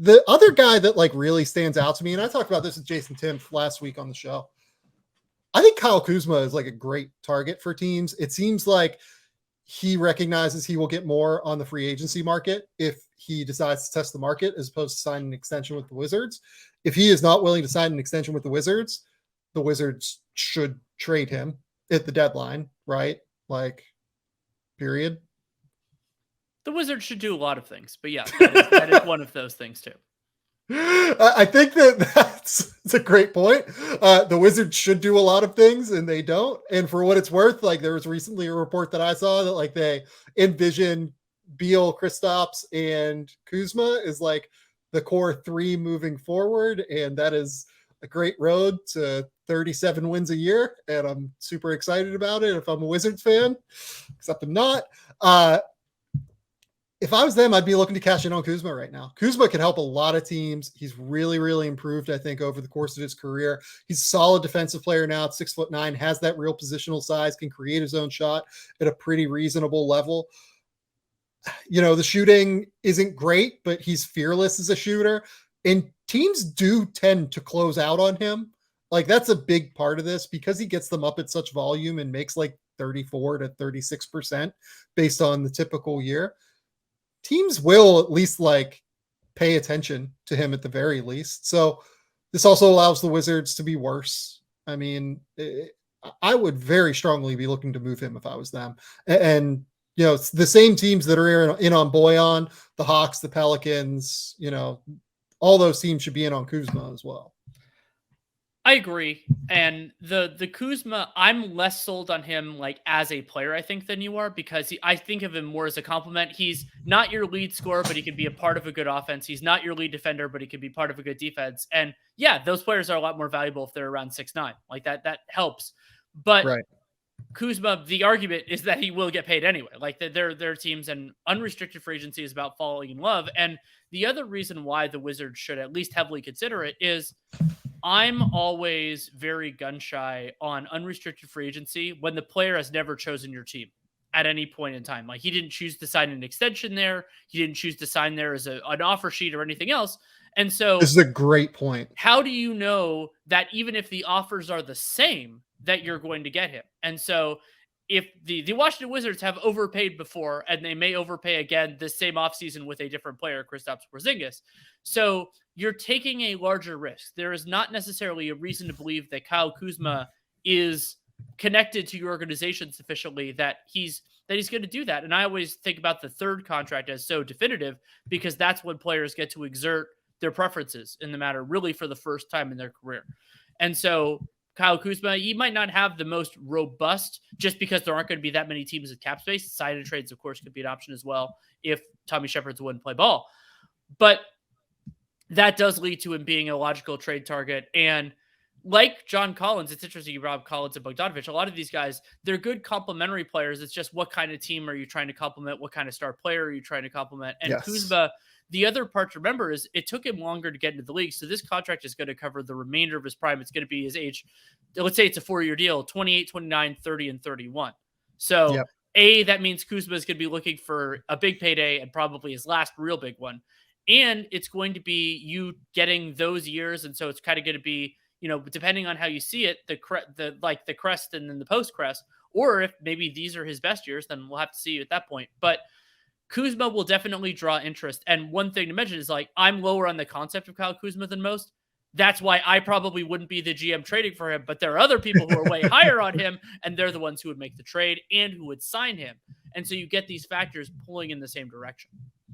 The other guy that like really stands out to me, and I talked about this with Jason Timpf last week on the show, I think Kyle Kuzma is like a great target for teams. It seems like he recognizes he will get more on the free agency market if he decides to test the market as opposed to sign an extension with the Wizards. If he is not willing to sign an extension with the Wizards should trade him at the deadline, right? Like, period. The Wizards should do a lot of things, but yeah, that is one of those things too. I think that's a great point. The Wizards should do a lot of things and they don't. And for what it's worth, like there was recently a report that I saw that like they envision Beal, Kristaps, and Kuzma is like the core three moving forward. And that is a great road to 37 wins a year. And I'm super excited about it if I'm a Wizards fan, except I'm not. If I was them, I'd be looking to cash in on Kuzma right now. Kuzma can help a lot of teams. He's really, really improved, I think, over the course of his career. He's a solid defensive player now at 6'9", has that real positional size, can create his own shot at a pretty reasonable level. You know, the shooting isn't great, but he's fearless as a shooter. And teams do tend to close out on him. Like, that's a big part of this because he gets them up at such volume and makes like 34 to 36% based on the typical year. Teams will at least like pay attention to him at the very least. So this also allows the Wizards to be worse. I mean, I would very strongly be looking to move him if I was them. And you know, it's the same teams that are in on Bojan, the Hawks, the Pelicans, you know, all those teams should be in on Kuzma as well. I agree. And the Kuzma, I'm less sold on him like as a player, I think, than you are, because I think of him more as a compliment. He's not your lead scorer, but he can be a part of a good offense. He's not your lead defender, but he can be part of a good defense. And yeah, those players are a lot more valuable if they're around 6'9". Like that helps. But right. Kuzma, the argument is that he will get paid anyway. Like their teams and unrestricted free agency is about falling in love. And the other reason why the Wizards should at least heavily consider it is I'm always very gun shy on unrestricted free agency when the player has never chosen your team at any point in time. Like he didn't choose to sign an extension there. He didn't choose to sign there as an offer sheet or anything else. And so this is a great point. How do you know that even if the offers are the same, that you're going to get him? And so if the Washington Wizards have overpaid before, and they may overpay again this same offseason with a different player, Kristaps Porzingis. So you're taking a larger risk. There is not necessarily a reason to believe that Kyle Kuzma is connected to your organization sufficiently that he's going to do that. And I always think about the third contract as so definitive because that's when players get to exert their preferences in the matter really for the first time in their career. And so Kyle Kuzma, he might not have the most robust just because there aren't going to be that many teams with cap space. Sign-in trades, of course, could be an option as well if Tommy Shepard's wouldn't play ball. But that does lead to him being a logical trade target. And like John Collins, it's interesting you brought up Collins and Bogdanovic. A lot of these guys, they're good complementary players. It's just what kind of team are you trying to complement? What kind of star player are you trying to complement? And yes. Kuzma, the other part to remember is it took him longer to get into the league. So this contract is going to cover the remainder of his prime. It's going to be his age. Let's say it's a 4-year deal, 28, 29, 30, and 31. So yep. That means Kuzma is going to be looking for a big payday and probably his last real big one. And it's going to be you getting those years. And so it's kind of going to be, you know, depending on how you see it, the crest and then the post crest, or if maybe these are his best years, then we'll have to see at that point. But Kuzma will definitely draw interest. And one thing to mention is like, I'm lower on the concept of Kyle Kuzma than most. That's why I probably wouldn't be the GM trading for him, but there are other people who are way higher on him, and they're the ones who would make the trade and who would sign him. And so you get these factors pulling in the same direction.